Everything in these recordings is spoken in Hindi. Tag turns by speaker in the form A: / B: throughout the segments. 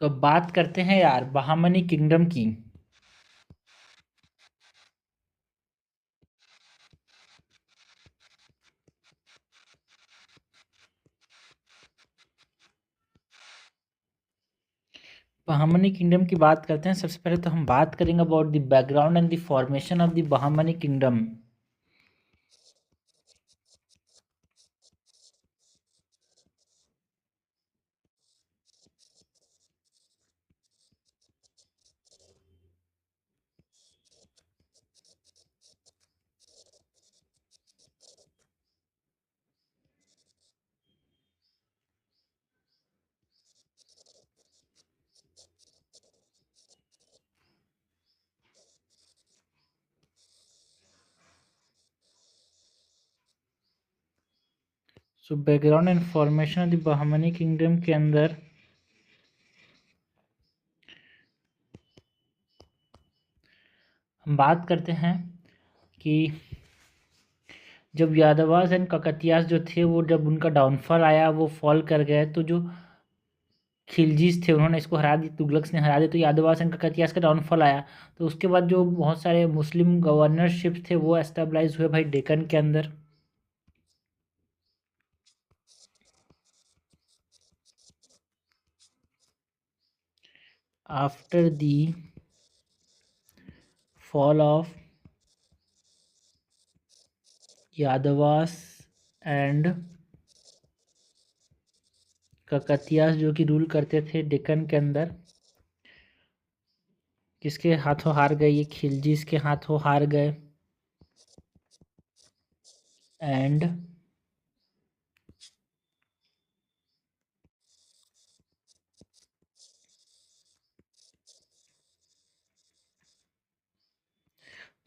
A: तो अब बात करते हैं यार बहामनी किंगडम की। बहामनी किंगडम की बात करते हैं। सबसे पहले तो हम बात करेंगे about the background and the formation of the Bahmani kingdom. So background and formation of the Bahmani kingdom के अंदर हम बात करते हैं कि जब यादवास एंड ककतियास जो थे वो जब उनका डाउनफॉल आया, वो फॉल कर गए, तो जो खिलजीज थे उन्होंने इसको हरा दी, तुगलक ने हरा दिया, तो यादवास एंड ककतियास का डाउनफॉल आया। तो उसके बाद जो बहुत सारे मुस्लिम गवर्नरशिप थे वो एस्टेब्लाइज हुए भाई डेक्कन के अंदर। After the fall of Yadavas and Kakatiyas जो कि रूल करते थे डेक्कन के अंदर, किसके हाथों हार गए? ये खिलजीज के हाथों हार गए। एंड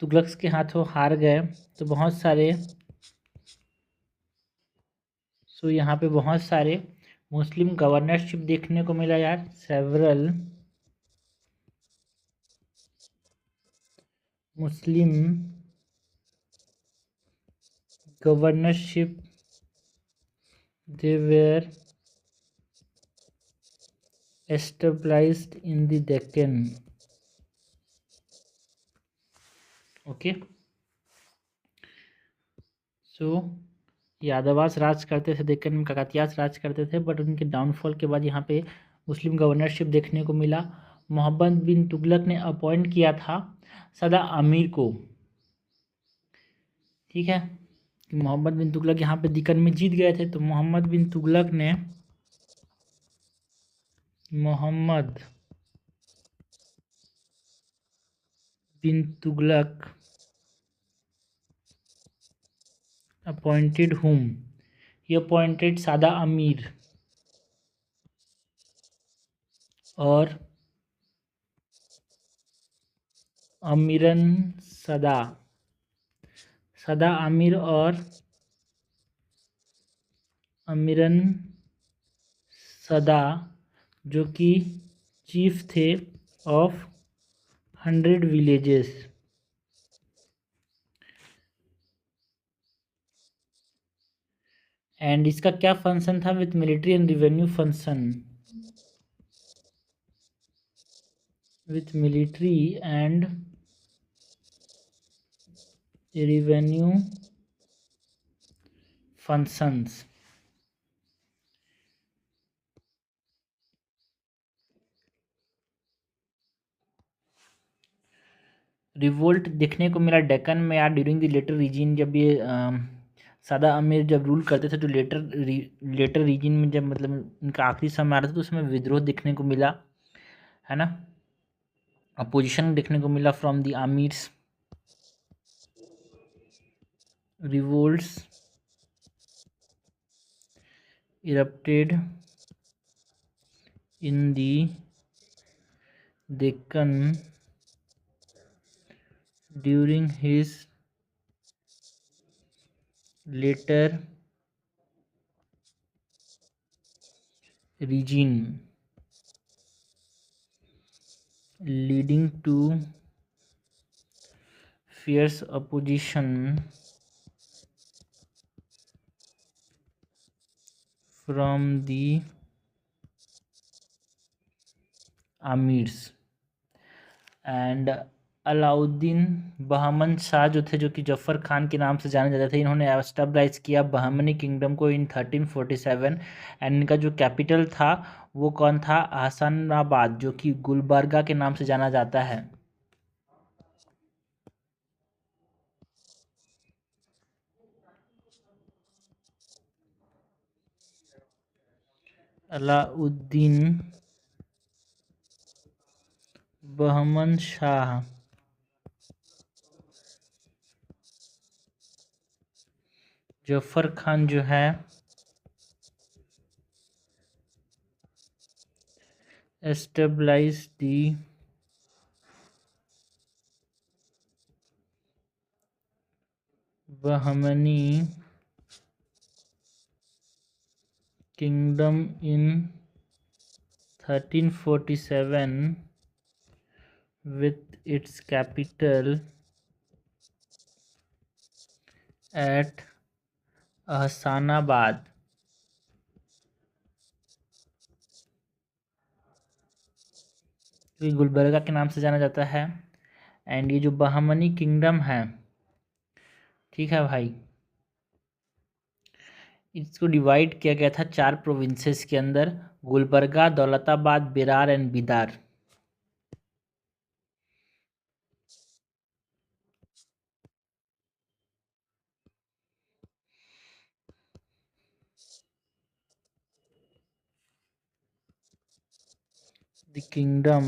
A: तुगलक के हाथों हार गए। तो बहुत सारे यहाँ पे बहुत सारे मुस्लिम गवर्नरशिप देखने को मिला यार। Several Muslim governorship they were established in the Deccan. Okay, so Yadavas राज करते थे डेक्कन में, ककतियास राज करते थे, बट उनके डाउनफॉल के बाद यहाँ पे मुस्लिम गवर्नरशिप देखने को मिला। मोहम्मद बिन तुगलक ने अपॉइंट किया था सदा अमीर को। ठीक है, कि मोहम्मद बिन तुगलक यहाँ पे डेक्कन में जीत गए थे, तो मोहम्मद बिन तुगलक अपॉइंटेड हुम, ही अपॉइंटेड सादा अमीर और अमीरन सदा, सदा अमीर और अमीरन सदा, जो कि चीफ थे ऑफ 100 विलेजेस। एंड इसका क्या फंक्शन था? With military and revenue function, with military and revenue functions। Revolt देखने को मिला डेक्कन में यार ड्यूरिंग द लेटर रीजन, जब ये सादा अमीर जब रूल करते थे, तो लेटर रीजन में जब मतलब इनका आखिरी समय आ रहा था, तो उसमें विद्रोह देखने को मिला, है ना, अपोजिशन देखने को मिला from the amirs. Revolts erupted in the Deccan during his later regime, leading to fierce opposition from the amirs. And Alauddin Bahman Shah जो थे, जो कि जफ़र खान के नाम से जाने जाते थे, इन्होंने एस्टेब्लिश किया बहमनी किंगडम को इन 1347। एंड इनका जो कैपिटल था वो कौन था? हसनाबाद, जो कि गुलबर्गा के नाम से जाना जाता है। अलाउद्दीन बहमन शाह जफ़र खान जो है establish the Bahmani kingdom in 1347 with its capital at ahsanabad। ये गुलबर्गा के नाम से जाना जाता है। एंड ये जो बहमनी किंगडम है, ठीक है भाई, इसको डिवाइड किया गया था 4 प्रोविंसेस के अंदर: Gulbarga, Daulatabad, Berar and Bidar. The kingdom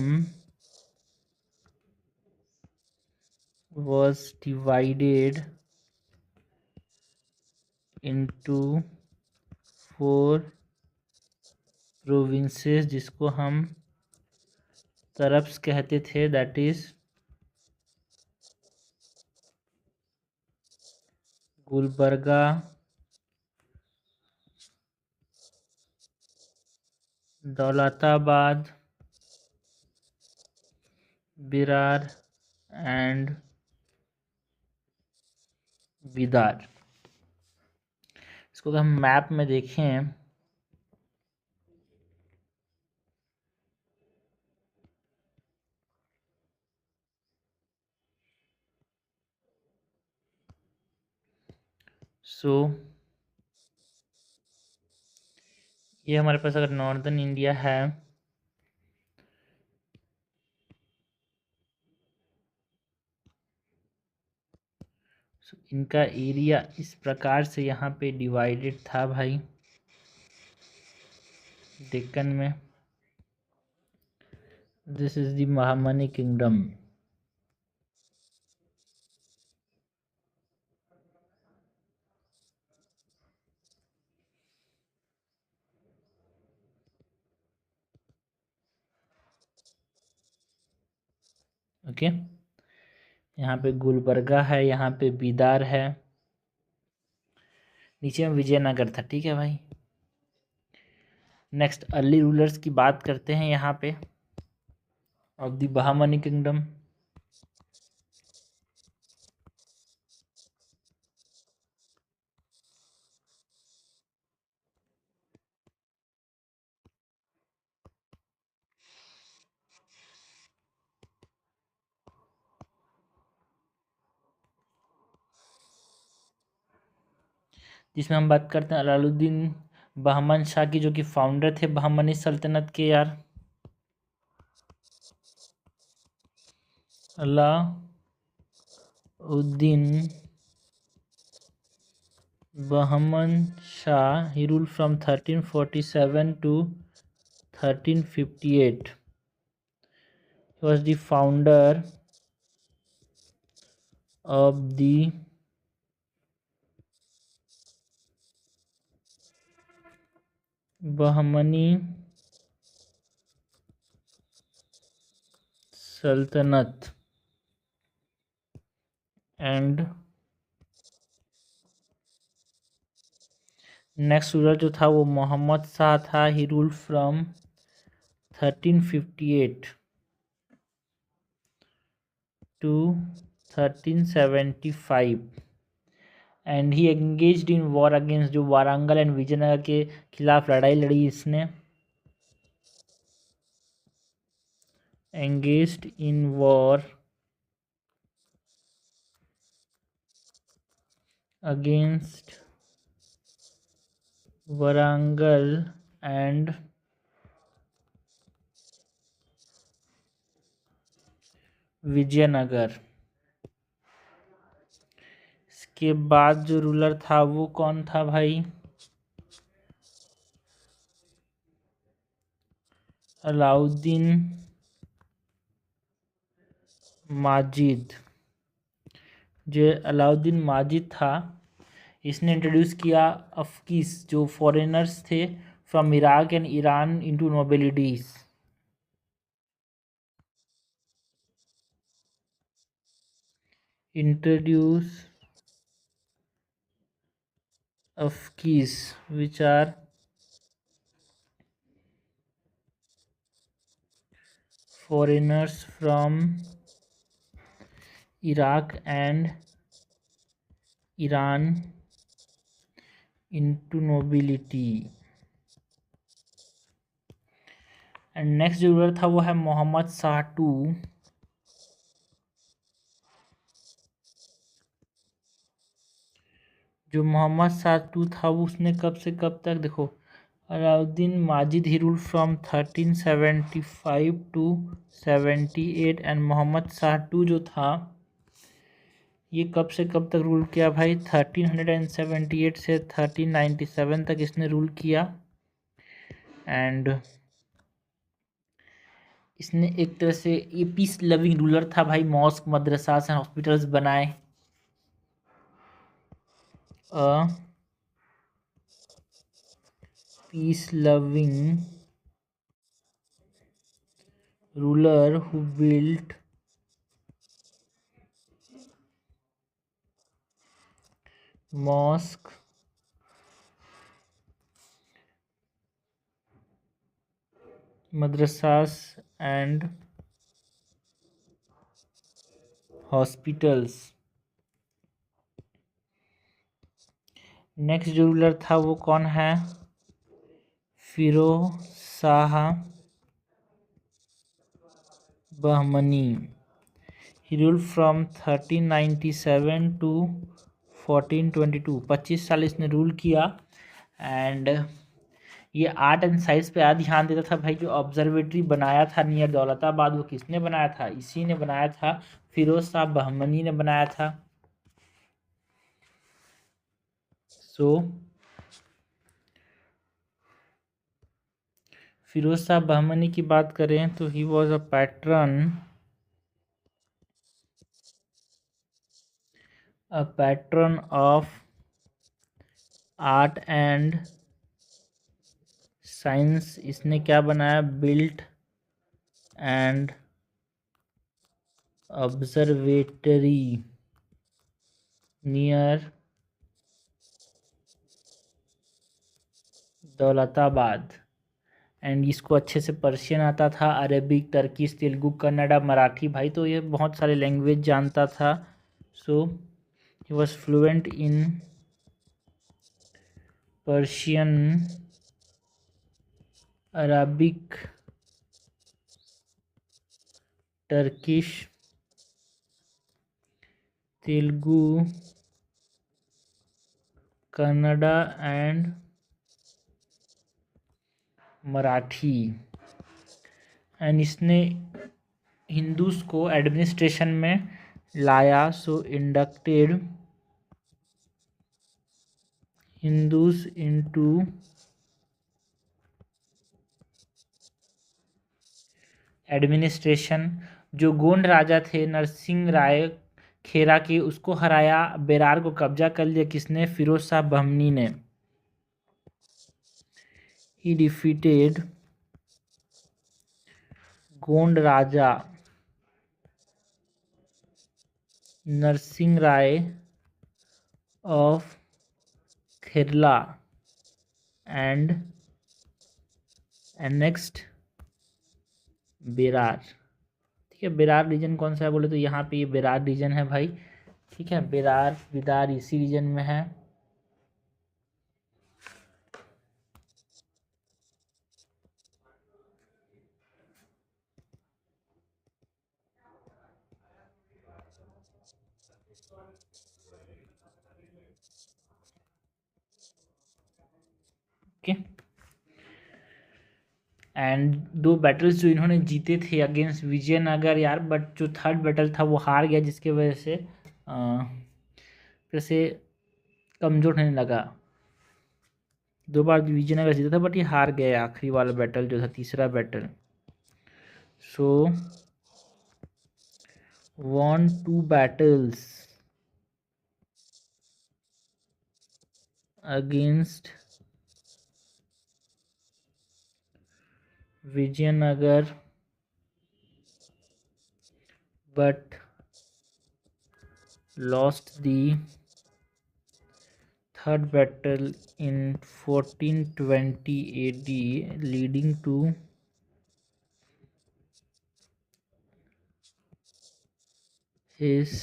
A: was divided into 4 provinces, जिसको हम तरफ्स कहते थे, दैट इज गुलबर्गा, दौलताबाद, बिरार एंड बिदार। इसको अगर हम मैप में देखें सो ये हमारे पास अगर नॉर्दर्न इंडिया है, इनका एरिया इस प्रकार से यहाँ पे डिवाइडेड था भाई, डेक्कन में। This is the Bahmani kingdom. Okay, यहाँ पे गुलबर्गा है, यहाँ पे बिदार है, नीचे में विजयनगर था। ठीक है भाई, नेक्स्ट अर्ली रूलर्स की बात करते हैं यहाँ पे ऑफ द बहामनी किंगडम। जिसमें हम बात करते हैं अलाउद्दीन बहमन शाह की, जो कि फाउंडर थे बहमनी सल्तनत के यार। Alauddin Bahman Shah, he ruled from 1347 to 1358। He was the founder of the Bahmani सल्तनत एंड नेक्स्ट रूलर जो था वो मोहम्मद शाह था। He ruled from 1358 to 1375 and he engaged in war against, जो वारंगल एंड विजयनगर के खिलाफ लड़ाई लड़ी इसने। engaged in war against Warangal and Vijayanagar. इसके बाद जो रूलर था वो कौन था भाई? अलाउद्दीन माजिद। जो अलाउद्दीन माजिद था, इसने इंट्रोड्यूस किया अफकीस, जो फॉरेनर्स थे from Iraq and Iran into nobilities. Introduce Afaqis which are foreigners from Iraq and Iran into nobility। And next जो रूलर था वो है मोहम्मद शाह टू। जो मोहम्मद शाह टू था वो उसने कब से कब तक, देखो, Alauddin Majid he rule from 1375 to 78 and Mohammad Shah two जो था ये कब से कब तक रूल किया भाई? 1378 से 1397 तक इसने रूल किया। एंड इसने एक तरह से ये पीस लविंग रूलर था भाई। मॉस्क, मदरसास एंड हॉस्पिटल्स बनाए। Peace loving ruler who built mosque, madrasas and hospitals. Next जो रूलर था वो कौन है? फिरोज शाह बहमनी। ही रूल फ्रॉम 1397 टू 1422। 25 साल इसने रूल किया। एंड ये आर्ट एंड साइंस पे ध्यान देता था भाई। जो ऑब्जर्वेटरी बनाया था नियर दौलताबाद वो किसने बनाया था? इसी ने बनाया था, फिरोज शाह बहमनी ने बनाया था। फिरोज शाह बहमनी की बात करें तो he was a patron of art and science. इसने क्या बनाया? Built and observatory near Daulatabad. And इसको अच्छे से पर्शियन आता था, अरेबिक, टर्किश, तेलुगु, कन्नड़ा, मराठी भाई। तो ये बहुत सारे लैंग्वेज जानता था। So he was fluent in Persian, Arabic, Turkish, Telugu, Kannada and Marathi. And इसने हिंदूज को एडमिनिस्ट्रेशन में लाया। So inducted Hindus into administration. जो गोंड राजा थे नरसिंह राय खेरा के, उसको हराया, बेरार को कब्जा कर लिया। किसने? फिरोज शाह बहमनी ने। He defeated Gond Raja Narasimha Rai of Kherla and annexed Berar. ठीक है, बेरार रीजन कौन सा है बोले तो यहाँ पे ये बेरार रीजन है भाई। ठीक है, बेरार बिदार इसी रीजन में है। एंड 2 बैटल्स जो इन्होंने जीते थे अगेंस्ट विजयनगर यार, बट जो थर्ड बैटल था वो हार गया, जिसके वजह से फिर से कमज़ोर होने लगा। 2 बार विजयनगर जीता था, बट ये हार गया आखिरी वाला बैटल जो था, तीसरा battle. So won 2 battles against Vijayanagar, but lost the third battle in 1420 AD, leading to his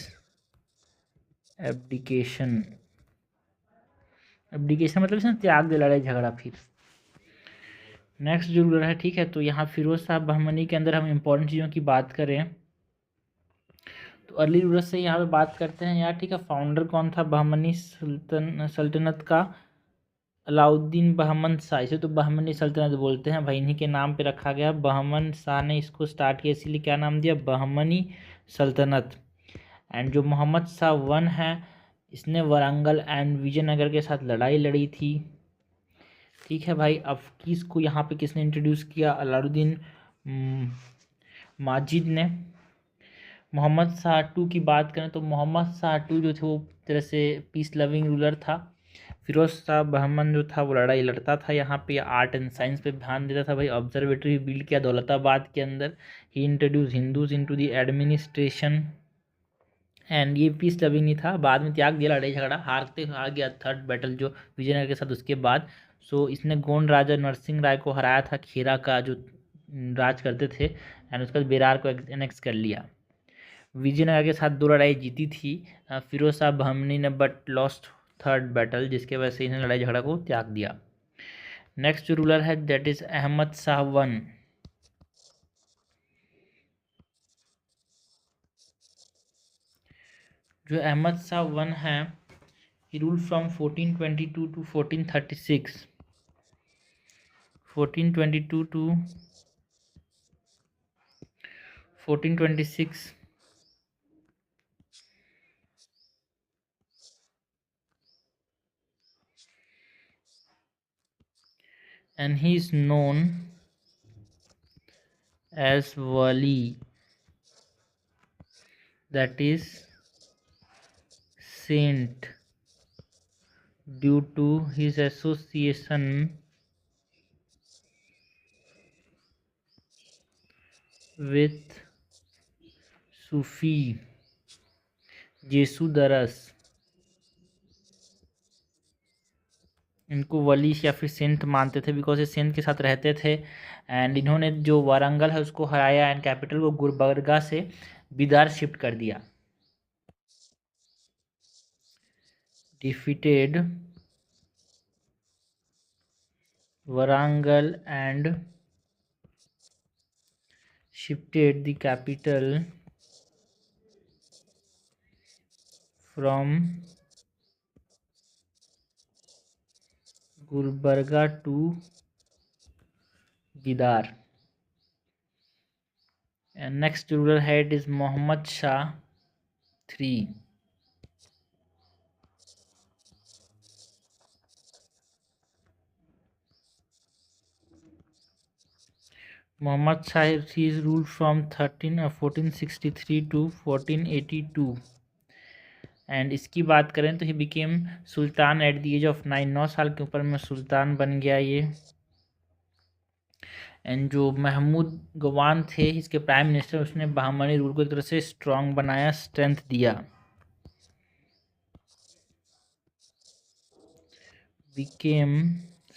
A: abdication। Abdication मतलब इसने त्याग दिया लड़ाई झगड़ा। फिर नेक्स्ट जो रूलर है, ठीक है, तो यहाँ फिरोज शाह बहमनी के अंदर हम इम्पोर्टेंट चीज़ों की बात करें तो अर्ली रूलर से यहाँ पे बात करते हैं यार, ठीक है। फाउंडर कौन था बहमनी सल्तनत का? अलाउद्दीन बहमन शाह। इसे तो बहमनी सल्तनत बोलते हैं भाई, इन्हीं के नाम पे रखा गया। बहमन शाह ने इसको स्टार्ट किया, इसीलिए क्या नाम दिया? बहमनी सल्तनत। एंड जो मोहम्मद शाह वन है, इसने वारंगल एंड विजयनगर के साथ लड़ाई लड़ी थी, ठीक है भाई। अब किसको यहाँ पे किसने इंट्रोड्यूस किया? अलाउद्दीन माजिद ने। मोहम्मद शाह टू की बात करें तो मोहम्मद शाह टू जो थे वो तरह से पीस लविंग रूलर था। फिरोज शाह बहमन जो था वो लड़ाई लड़ता था, यहाँ पे आर्ट एंड साइंस पे ध्यान देता था भाई। ऑब्जर्वेटरी बिल्ड किया दौलताबाद के अंदर। He introduce Hindus into the administration and ये पीस लविंग नहीं था, बाद में त्याग दिया, लड़ाई झगड़ा हार गया थर्ड बैटल जो विजयनगर के साथ उसके बाद। सो इसने गोंड राजा नरसिंह राय को हराया था, खेरा का जो राज करते थे, एंड उसके बाद बेरार को एनेक्स कर लिया। विजयनगर के साथ 2 लड़ाई जीती थी फिरोज शाह बहमनी ने, बट लॉस्ट थर्ड बैटल, जिसके वजह से इन्हें लड़ाई झगड़ा को त्याग दिया। नेक्स्ट जो रूलर है that is Ahmad Shah one. जो अहमद शाह वन है, he ruled from 1422 to 1436। 1422 to 1426, and he is known as Wali, that is saint, due to his association with Sufi जेसुदरस। इनको वली या फिर सेंट मानते थे, बिकॉज ये सेंट के साथ रहते थे। एंड इन्होंने जो वारंगल है उसको हराया, एंड कैपिटल को गुलबर्गा से बिदार शिफ्ट कर दिया। Defeated Warangal and shifted the capital from Gulbarga to Bidar. And next ruler head is Muhammad Shah III. Muhammad Shah III is ruled from 1463 to 1482. And इसकी बात करें तो he became sultan at the age of 9। 9 साल के ऊपर में सुल्तान बन गया ये। एंड जो महमूद गवान थे इसके प्राइम मिनिस्टर, उसने बहमनी रूल को एक तरह से स्ट्रॉन्ग बनाया, स्ट्रेंथ दिया। Became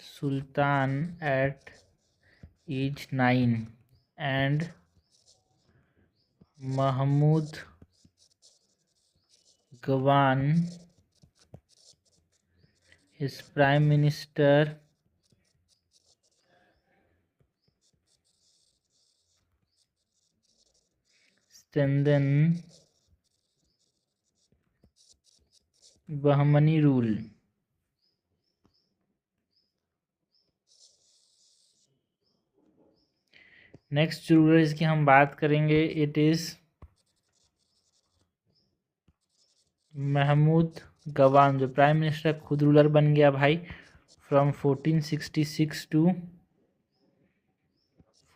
A: sultan at age 9 and Mahmud Gawan his prime minister strengthen Bahmani rule। Next जो रूलर इसकी हम बात करेंगे, इट इज़ महमूद गवान, जो प्राइम मिनिस्टर खुद रूलर बन गया भाई फ्रॉम 1466 टू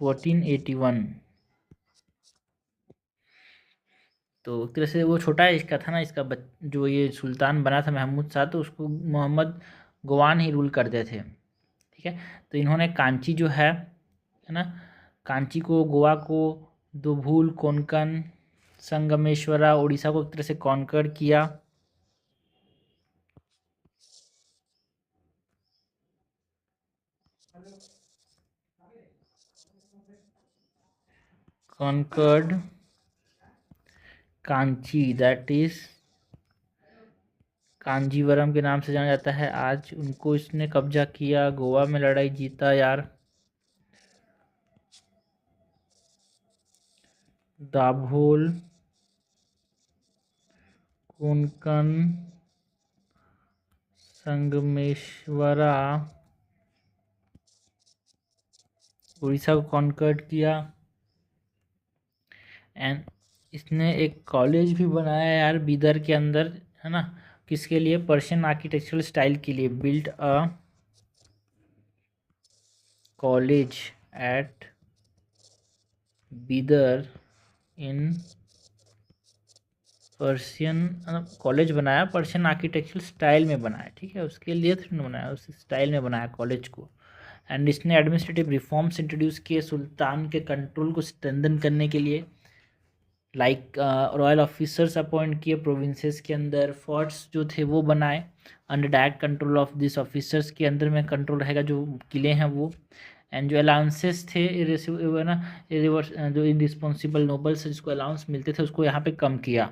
A: 1481। तो एक तरह से वो छोटा है इसका था ना, इसका जो ये सुल्तान बना था महमूद शाह, तो उसको मोहम्मद गवान ही रूल करते थे। ठीक है, तो इन्होंने कांची जो है ना, कांची को, गोवा को, दोभूल, कोंकण, संगमेश्वरा, उड़ीसा को एक तरह से कॉन्कर किया। Conquered Kanchi, that is Kanjeevaram के नाम से जाना जाता है आज उनको। इसने कब्जा किया, गोवा में लड़ाई जीता यार। दाभोल, कोंकण, संगमेश्वरा, उड़ीसा को कॉन्कर्ड किया। एंड इसने एक कॉलेज भी बनाया यार बीदर के अंदर, है ना, किसके लिए? पर्शियन आर्किटेक्चरल स्टाइल के लिए। Built a college eight Bidar in Persian, college बनाया पर्शियन आर्किटेक्चरल स्टाइल में बनाया। ठीक है, उसके लिए तो बनाया, उस स्टाइल में बनाया कॉलेज को। एंड इसने एडमिनिस्ट्रेटिव रिफॉर्म्स इंट्रोड्यूस किए सुल्तान के कंट्रोल को स्ट्रेंथन करने के लिए। लाइक रॉयल ऑफिसर्स अपॉइंट किए प्रोविंसेस के अंदर, फोर्ट्स जो थे वो बनाए under direct control of this officers, के अंदर में कंट्रोल रहेगा जो किले हैं वो। एंड जो अलाउंसेस थे ना, जो इरिस्पॉन्सिबल नोबल्स जिसको अलाउंस मिलते थे उसको यहाँ पे कम किया।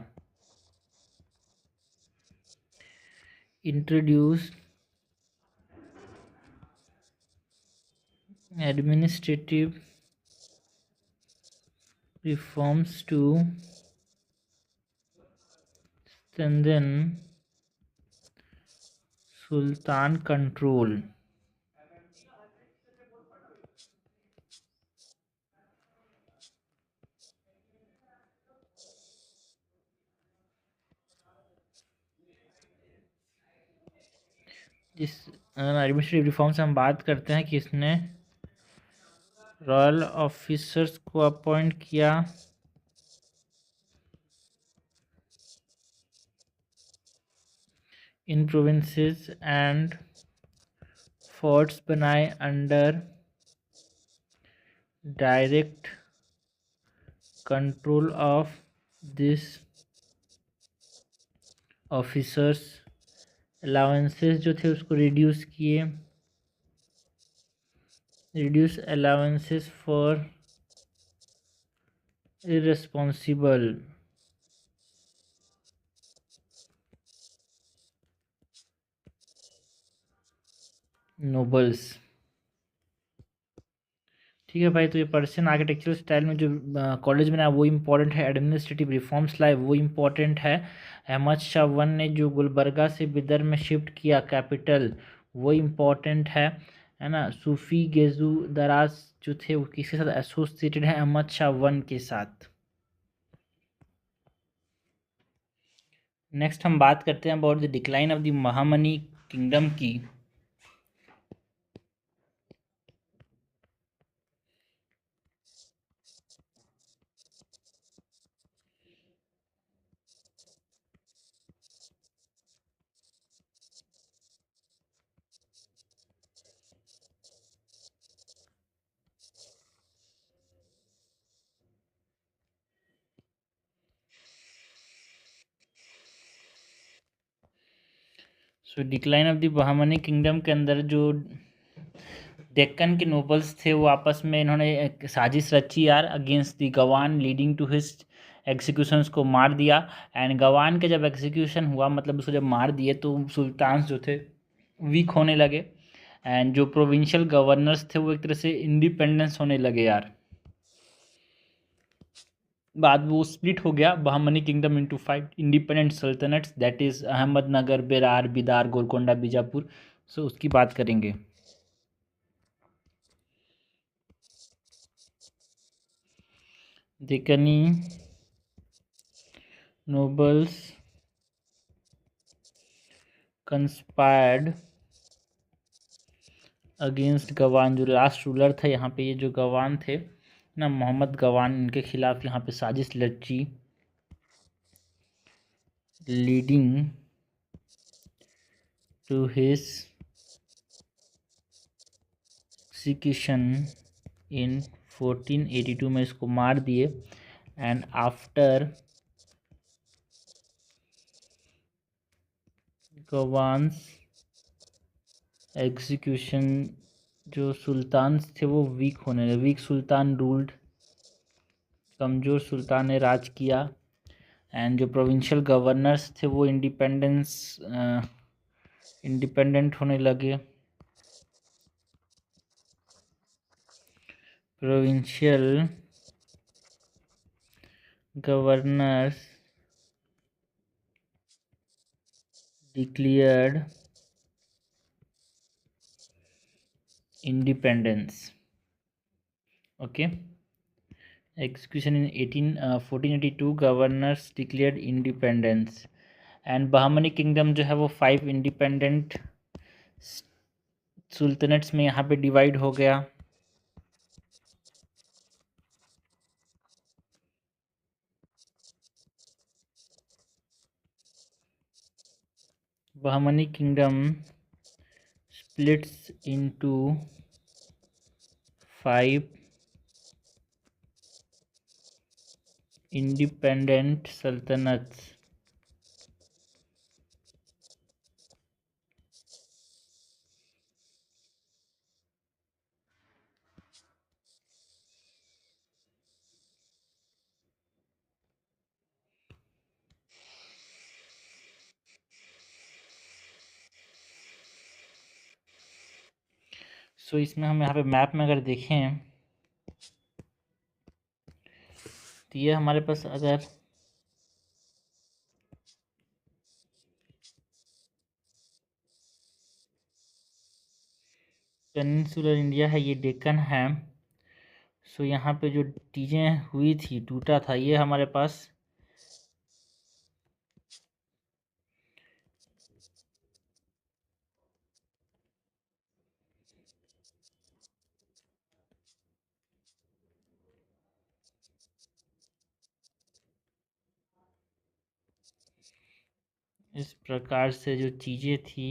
A: Introduce administrative reforms to strengthen sultan control. जिस एडमिनिस्ट्रेटिव रिफॉर्म से हम बात करते हैं कि इसने रॉयल ऑफिसर्स को अपॉइंट किया, इन प्रोविंसेस एंड फोर्ट्स बनाए under direct control of this officers. Allowances जो थे उसको रिड्यूस किए, reduce allowances for irresponsible nobles. ठीक है भाई, तो ये पर्शियन आर्किटेक्चरल स्टाइल में जो कॉलेज बनाया वो इम्पोर्टेंट है। एडमिनिस्ट्रेटिव रिफॉर्म्स लाए वो इम्पोर्टेंट है। अहमद शाह वन ने जो गुलबर्गा से बिदर में शिफ्ट किया कैपिटल, वो इम्पोर्टेंट है ना। सूफी गेजू दराज जो थे वो किसके साथ एसोसिएटेड है? अहमद शाह वन के साथ। नेक्स्ट हम बात करते हैं about the decline of the Bahmani kingdom की। So decline of the Bahmani kingdom के अंदर जो डेक्कन के नोबल्स थे वो आपस में इन्होंने एक साजिश रची यार against the Gawan, leading to his executions को मार दिया। एंड गवान के जब एग्जीक्यूशन हुआ, मतलब उसको जब मार दिए, तो सुल्तान जो थे वीक होने लगे। एंड जो प्रोविंशियल गवर्नर्स थे वो एक तरह से इंडिपेंडेंस होने लगे यार। बाद वो स्प्लिट हो गया Bahmani kingdom into 5 independent sultanates, that is Ahmadnagar, Berar, Bidar, Golconda, Bijapur. So उसकी बात करेंगे। Decani nobles conspired against Gawan, जो लास्ट रूलर था यहाँ पे, ये जो गवान थे ना, मोहम्मद गवान, इनके खिलाफ यहाँ पे साजिश लड़ी, लीडिंग टू हिज एक्सिक्यूशन इन 1482 में इसको मार दिए। एंड आफ्टर गवान्स एग्जीक्यूशन जो सुल्तान थे वो वीक होने लगे, वीक सुल्तान रूल्ड, कमज़ोर सुल्तान ने राज किया। एंड जो प्रोविंशियल गवर्नर्स थे वो इंडिपेंडेंट होने लगे। Provincial governors declared independence. Okay, execution in 1482 governors declared independence. And Bahmani kingdom जो है वो 5 इंडिपेंडेंट सुल्तनेट्स में यहाँ पे डिवाइड हो गया। Bahmani kingdom splits into 5 independent sultanates. So इसमें हम यहाँ पे मैप में अगर देखें तो ये हमारे पास अगर पेनिनसुलर इंडिया है, ये डेक्कन है। सो यहाँ पे जो चीज़ें हुई थी, टूटा था, ये हमारे पास इस प्रकार से जो चीज़ें थी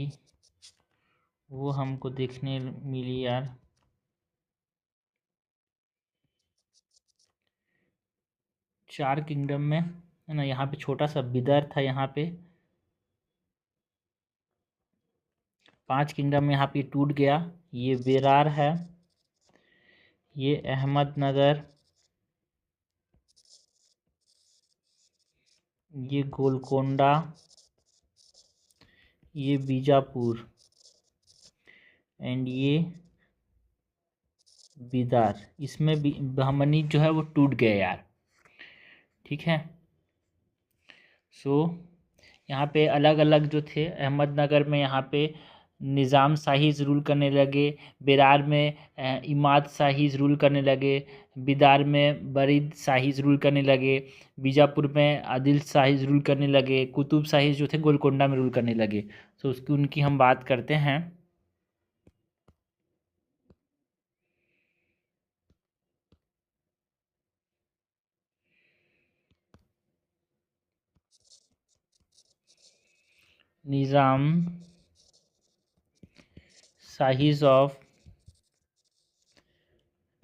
A: वो हमको देखने मिली यार। चार किंगडम में है ना, यहाँ पे छोटा सा बिदर था, यहाँ पे 5 किंगडम में यहाँ पे टूट गया। ये बेरार है, ये अहमदनगर, ये गोलकोंडा, ये बीजापुर एंड ये बिदार। इसमें भी बहमनी जो है वो टूट गया यार। ठीक है, सो यहाँ पे अलग अलग जो थे, अहमदनगर में यहाँ पे निज़ाम शाहीज रूल करने लगे, बेरार में इमाद शाहीज रूल करने लगे, बिदार में बरीद शाहीज रूल करने लगे, बीजापुर में आदिल शाहीज रूल करने लगे, कुतुब शाहीज जो थे गोलकोंडा में रूल करने लगे। तो उसकी उनकी हम बात करते हैं। Nizam Shahis of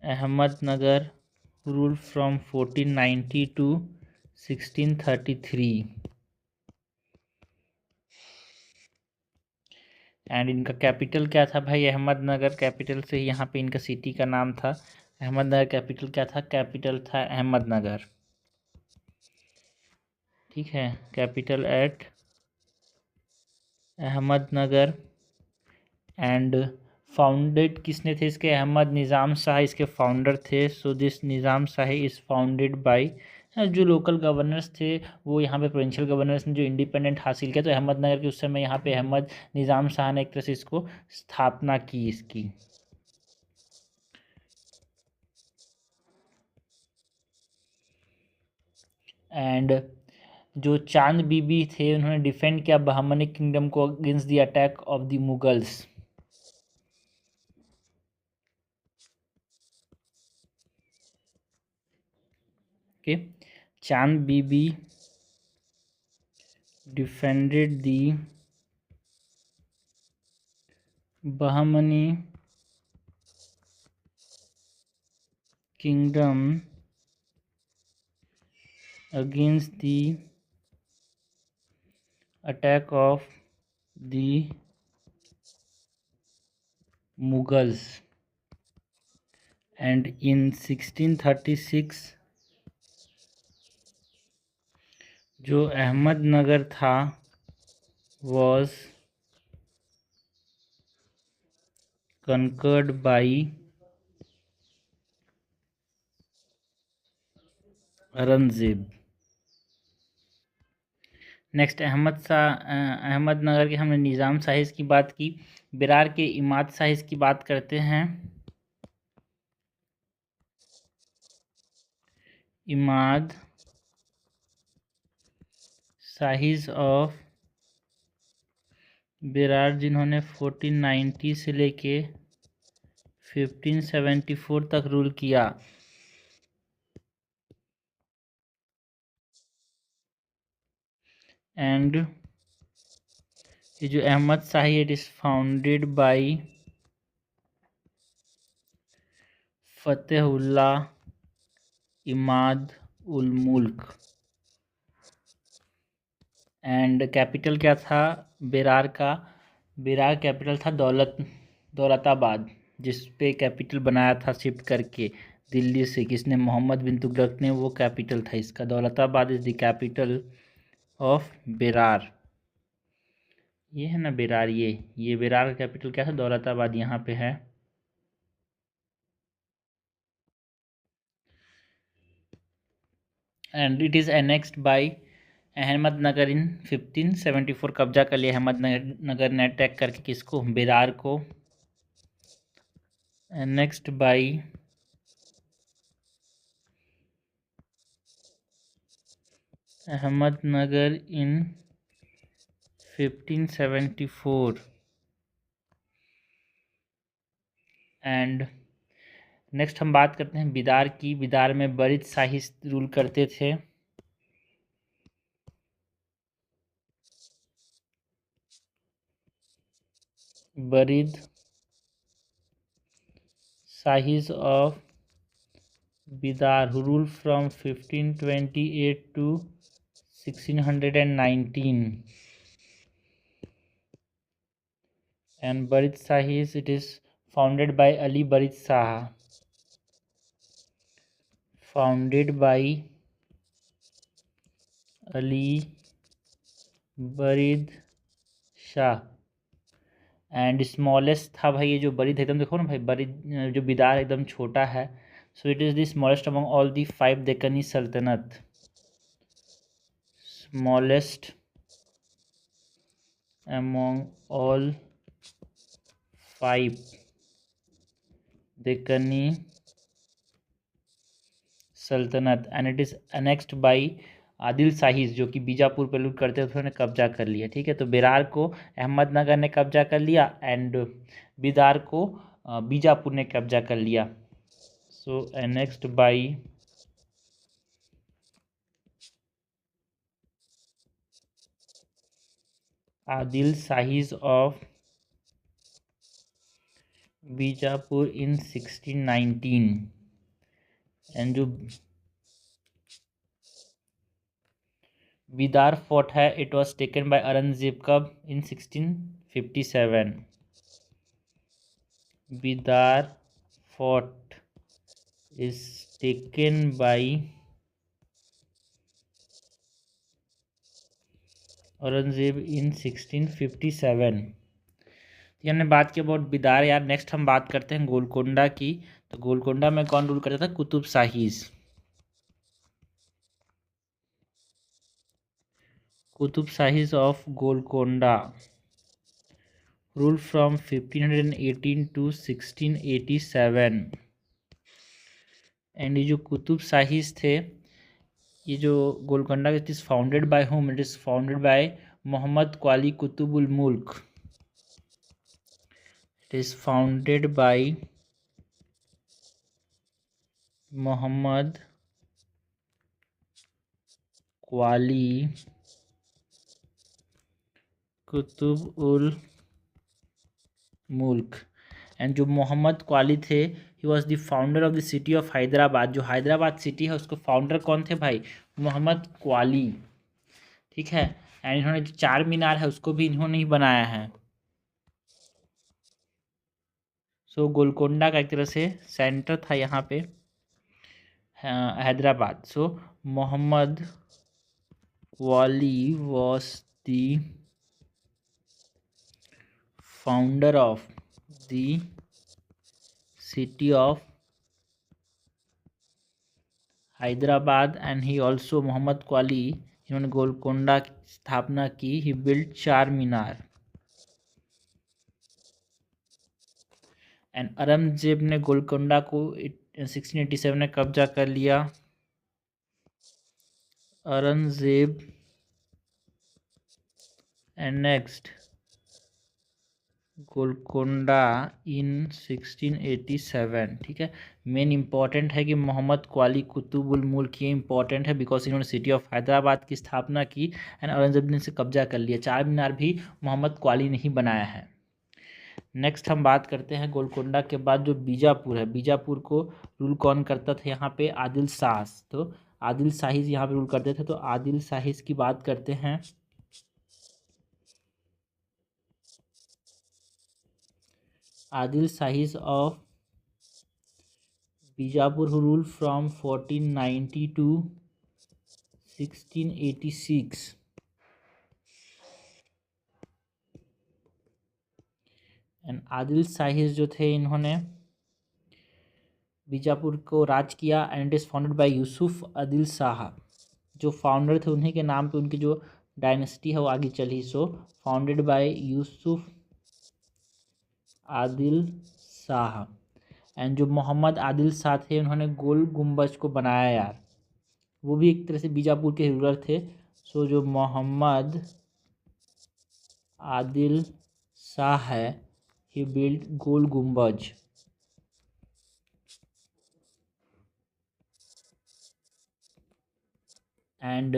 A: Ahmadnagar rule from 1490 to 1633 and इनका कैपिटल क्या था भाई? अहमदनगर कैपिटल से यहाँ पे इनका सिटी का नाम था। अहमदनगर कैपिटल क्या था? कैपिटल था अहमदनगर। ठीक है, capital eight Ahmednagar. And founded किसने थे इसके? अहमद निज़ाम शाह इसके फाउंडर थे। So this Nizam Shah is founded bye, जो लोकल गवर्नर्स थे वो यहाँ पे प्रोविंशियल गवर्नर्स ने जो इंडिपेंडेंट हासिल किया, तो अहमदनगर के उस समय यहाँ पे अहमद निज़ाम शाह ने एक तरह से इसको स्थापना की इसकी। एंड जो चांद बीबी थे उन्होंने डिफेंड किया बहमनी किंगडम को against the attack of the Mughals. Okay, Chand Bibi defended the Bahmani kingdom against the attack of the Mughals, and in 1636 जो अहमदनगर था was conquered by Aurangzeb. Next Ahmednagar के हमने निज़ाम साहिज की बात की, बेरार के इमाद साहिज की बात करते हैं। इमाद साहिज ऑफ बेरार जिन्होंने 1490 से लेके 1574 तक रूल किया। एंड ये जो Ahmad Shahi it is founded by Fathullah Imad ul Mulk. And capital क्या था बेरार का? बेरार कैपिटल था दौलताबाद, जिस पे कैपिटल बनाया था शिफ्ट करके दिल्ली से, किसने? मोहम्मद बिन तुगलक ने। वो कैपिटल था इसका। Daulatabad is the capital of Berar. ये है ना बेरार, ये बेरार का कैपिटल क्या था? दौलताबाद, यहाँ पे है। And it is annexed by Ahmednagar in 1574। कब्जा कर लिया अहमदनगर ने अटैक करके किसको? बेरार को। Annexed by Ahmednagar in 1574। And next हम बात करते हैं बिदार की। बिदार में बरीद शाही रूल करते थे। Barid Shahis of Bidar who ruled from 1528 to 1619. And Barid Shahis, it is founded by Ali Barid Shah. Founded by Ali Barid Shah. And smallest था भाई ये जो बरीद एकदम, देखो ना भाई, बरीद जो बिदार एकदम छोटा है। So it is the smallest among all the 5 Deccani सल्तनत। स्मॉलेस्ट among all 5 Deccani सल्तनत। And it is annexed by Adil Shahis, जो कि बीजापुर पे लूट करते थे, उन्होंने कब्जा कर लिया। ठीक है, तो बेरार को अहमदनगर ने कब्जा कर लिया एंड बिदार को बीजापुर ने कब्जा कर लिया। So annexed by Adil Shahis of Bijapur in 1619। And जो बिदार फोर्ट है it was taken by Aurangzeb कब? In 1657। Bidar fort is taken by Aurangzeb in 1657। ये हमने बात की अबाउट बिदार यार। नेक्स्ट हम बात करते हैं गोलकोंडा की। तो गोलकोंडा में कौन रूल करता था? Qutb Shahis. Qutb Shahis of Golconda rule from 1518 to 1687। And ये जो कुतुब शाहीज थे ये जो Golconda it is founded by होम, it is founded by Mohammad Quli Qutbul Mulk, it is founded by Mohammad Quli Qutb ul Mulk. And जो मोहम्मद क्वाली थे, he was the founder of the city of Hyderabad. जो हैदराबाद सिटी है उसको फाउंडर कौन थे भाई? मोहम्मद क्वाली, ठीक है। एंड इन्होंने जो चार मीनार है उसको भी इन्होंने ही बनाया है। सो गोलकोंडा का एक तरह से सेंटर था यहाँ पे Hyderabad. So Mohammad Quli was the founder of the city of Hyderabad and he also Mohammad Quli, इन्होंने गोलकोंडा की स्थापना की। ही बिल्ड चार मीनार। एंड औरंगजेब ने गोलकोंडा को 1687 में कब्जा कर लिया। औरंगजेब annexed गोलकोंडा इन 1687, ठीक है। मेन इंपॉर्टेंट है कि मोहम्मद क्वाली कुतुबुल मुल्क, ये इंपॉर्टेंट है बिकॉज इन्होंने सिटी ऑफ हैदराबाद की स्थापना की एंड औरंगजेब ने इसे कब्जा कर लिया। चार मीनार भी मोहम्मद क्वाली ने ही बनाया है। नेक्स्ट हम बात करते हैं गोलकोंडा के बाद जो बीजापुर है, बीजापुर को रूल कौन करता था यहाँ पे? आदिल शाह। तो आदिल शाही यहाँ पे रूल करते थे। तो आदिल शाही की बात करते हैं। Adil Shahis of Bijapur who ruled from 1490 to 1686। And Adil Shahis जो थे इन्होंने बीजापुर को राज किया and it is founded by Yusuf Adil Shah. जो फाउंडर थे उन्हीं के नाम पे उनकी जो डायनेस्टी है वो आगे चली। So founded by Yusuf Adil Shah. And जो मोहम्मद आदिल शाह थे उन्होंने गोल गुम्बज को बनाया यार, वो भी एक तरह से बीजापुर के रूलर थे। सो जो मोहम्मद आदिल शाह है, ही बिल्ड गोल गुम्बज। एंड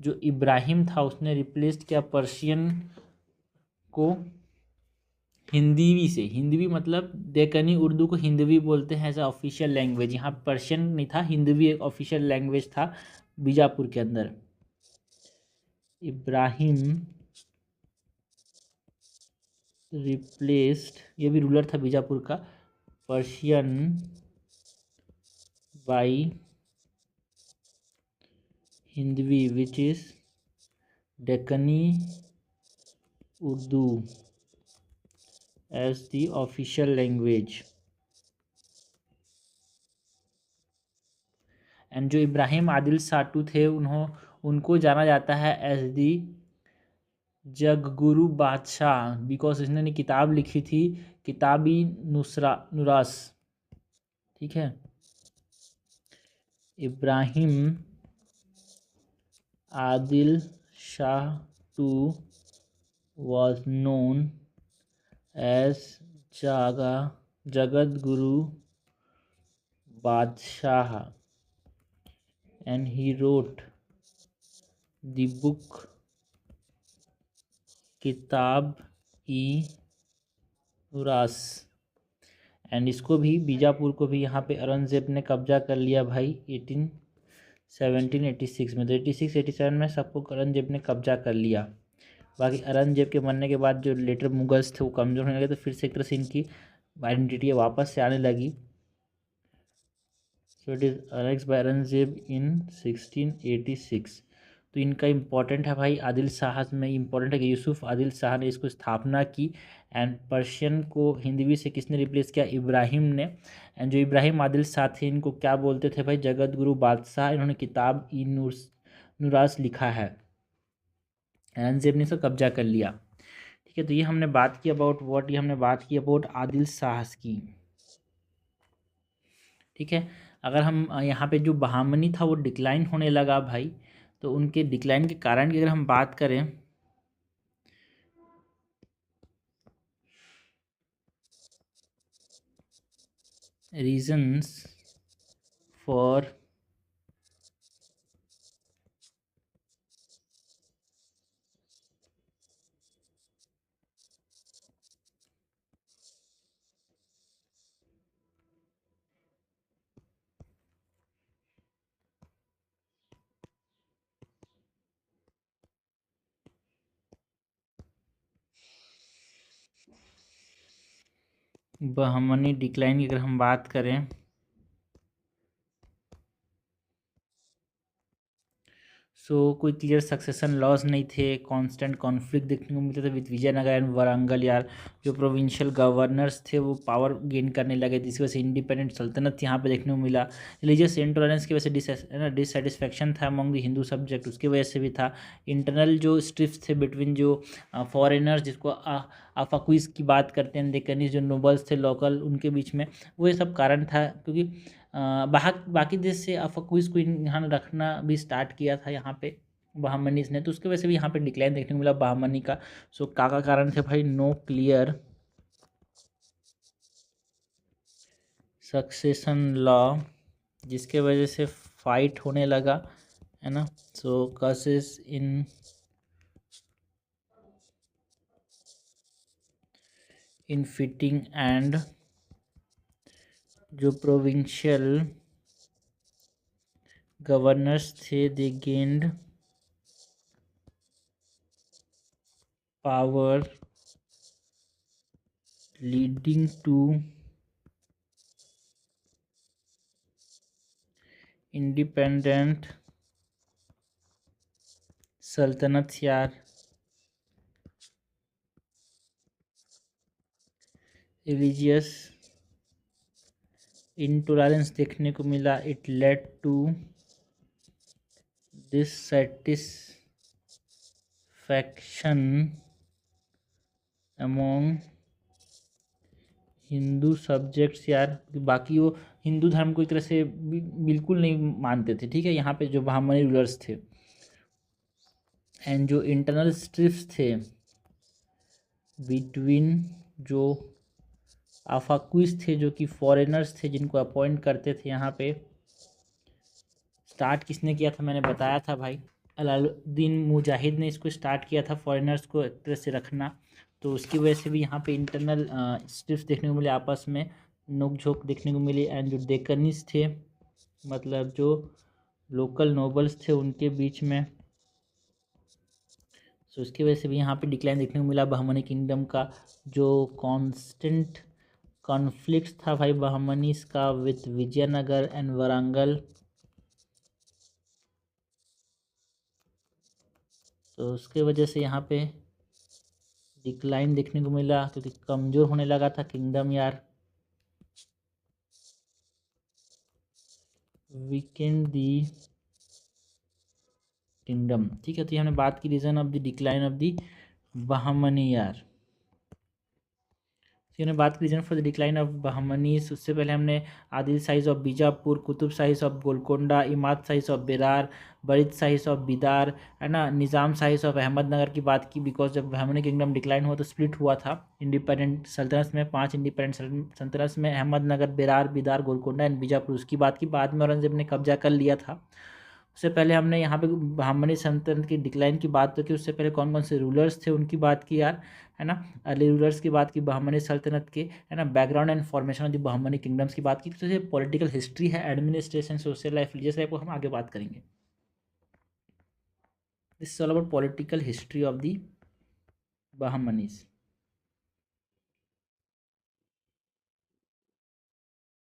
A: जो इब्राहिम था उसने रिप्लेस किया पर्शियन को हिंदवी से। हिंदवी मतलब देकनी उर्दू को हिंदवी बोलते हैं एज अ ऑफिशियल लैंग्वेज। यहाँ पर्शियन नहीं था, हिंदवी एक ऑफिशियल लैंग्वेज था बीजापुर के अंदर। इब्राहिम रिप्लेस्ड, ये भी रूलर था बीजापुर का, Persian by Hindavi which is Deccani Urdu as the official language. And जो इब्राहिम आदिल साटू थे उनको जाना जाता है एज दी जगगुरु बादशाह बिकॉज इन्होंने किताब लिखी थी किताबी नुरास, ठीक है। Ibrahim Adil Shah two was known as Jagat Guru Badshah and he wrote the book Kitab-i-Nauras. And इसको भी बीजापुर को भी यहाँ पे औरंगजेब ने कब्जा कर लिया भाई 1786 में। तो 86-87 में सबको औरंगजेब ने कब्जा कर लिया। बाकी औरंगजेब के मरने के बाद जो लेटर मुगल्स थे वो कमज़ोर होने लगे, तो फिर से एक तरह से इनकी आइडेंटिटी वापस से आने लगी। So it is annexed by Aurangzeb in 1686। तो इनका इम्पोर्टेंट है भाई आदिल शाह में इम्पोर्टेंट है कि यूसुफ आदिल शाह ने इसको स्थापना की। एंड पर्शियन को हिंदवी से किसने रिप्लेस किया? इब्राहिम ने। एंड जो इब्राहिम आदिल शाह थे इनको क्या बोलते थे भाई? जगत गुरु बादशाह। इन्होंने किताब ई नुरास लिखा है। औरंगजेब ने इसको कब्जा कर लिया, ठीक है। तो ये हमने बात की अबाउट ये हमने बात की अबाउट आदिल शाह की, ठीक है। अगर हम यहाँ पे जो बहामनी था वो डिक्लाइन होने लगा भाई, तो उनके डिक्लाइन के कारण की अगर हम बात करें, रीजंस फॉर बहामनी डिक्लाइन की अगर हम बात करें, कोई क्लियर सक्सेशन लॉज नहीं थे, कांस्टेंट कॉन्फ्लिक्ट देखने को मिलते थे विद विजयनगर एंड वारंगल यार। जो प्रोविंशियल गवर्नर्स थे वो पावर गेन करने लगे, जिसकी वजह से इंडिपेंडेंट सल्तनत यहाँ पे देखने को मिला। रिलीजियस इंटॉलरेंस की वजह से डिससेटिस्फैक्शन था अमंग द हिंदू सब्जेक्ट, उसकी वजह से भी था। इंटरनल जो स्ट्रिफ्स थे बिटवीन जो फॉरेनर्स, जिसको आफाक्विज की बात करते हैं, डेक्कनीज जो नोबल्स थे लोकल, उनके बीच में वो ये सब कारण था। क्योंकि बाकी देश से अफक्विज को यहाँ रखना भी स्टार्ट किया था यहाँ पे बहामनीज ने, तो उसकी वजह से भी यहाँ पे डिक्लाइन देखने को मिला बहामनी का। का कारण थे भाई, नो क्लियर सक्सेशन लॉ, जिसके वजह से फाइट होने लगा, है ना। कसेस इन फिटिंग एंड जो प्रोविंशियल गवर्नर्स थे they gained power leading to independent सल्तनत यार। रिलीजियस इंटॉलरेंस देखने को मिला, it led to dissatisfaction among Hindu subjects यार। बाकी वो हिंदू धर्म को एक तरह से बिल्कुल नहीं मानते थे, ठीक है, यहाँ पे जो ब्राह्मणी रूलर्स थे। एंड जो इंटरनल स्ट्रिफ्स थे बिटवीन जो आफाक्विज थे, जो कि फॉरेनर्स थे जिनको अपॉइंट करते थे यहाँ पे। स्टार्ट किसने किया था, मैंने बताया था भाई, अलाउद्दीन मुजाहिद ने इसको स्टार्ट किया था, फॉरेनर्स को एक तरह से रखना। तो उसकी वजह से भी यहाँ पे इंटरनल स्ट्रिफ्स देखने को मिले, आपस में नोक-झोंक देखने को मिली। एंड जो डेक्कनीज थे, मतलब जो लोकल नोबल्स थे, उनके बीच में, सो उसकी वजह से भी यहाँ पे डिक्लाइन देखने को मिला बहमनी किंगडम का। जो कांस्टेंट कॉन्फ्लिक्ट था भाई बहमनीस का विथ विजयनगर एंड वारंगल, तो उसके वजह से यहाँ पे डिक्लाइन देखने को मिला, क्योंकि कमज़ोर होने लगा था किंगडम यार। वीकेंड दी किंगडम, ठीक है। तो ये हमने बात की reason of the decline of the Bahmani यार। फिर हमने बात की reason for the decline of Bahmanis. उससे पहले हमने Adil Shahis of Bijapur, Qutb Shahis of Golconda, Imad Shahis of Berar, Barid Shahis of Bidar, है ना, निज़ाम साइज ऑफ अहमदनगर की बात की। बिकॉज जब बहमनी किंगडम डिक्लाइन हुआ तो स्प्लिट हुआ था इंडिपेंडेंट सल्तनत में, 5 इंडिपेंडेंट सल्तनत में, अहमदनगर, बेरार, बिदार, गोलकोंडा एंड बीजापुर। उसकी बात की, बाद में औरंगजेब ने कब्जा कर लिया था। उससे पहले हमने यहाँ पे बहमनी सल्तनत की डिक्लाइन की बात तो की, उससे पहले कौन कौन से रूलर्स थे उनकी बात की यार, है ना। अर्ली रूलर्स की बात की, बहमनी सल्तनत के, है ना, background and formation of the Bahmani kingdoms की बात की। तो ये पॉलिटिकल हिस्ट्री है, administration, social life, religious life को हम आगे बात करेंगे। This is all about political history of the बहमनीज।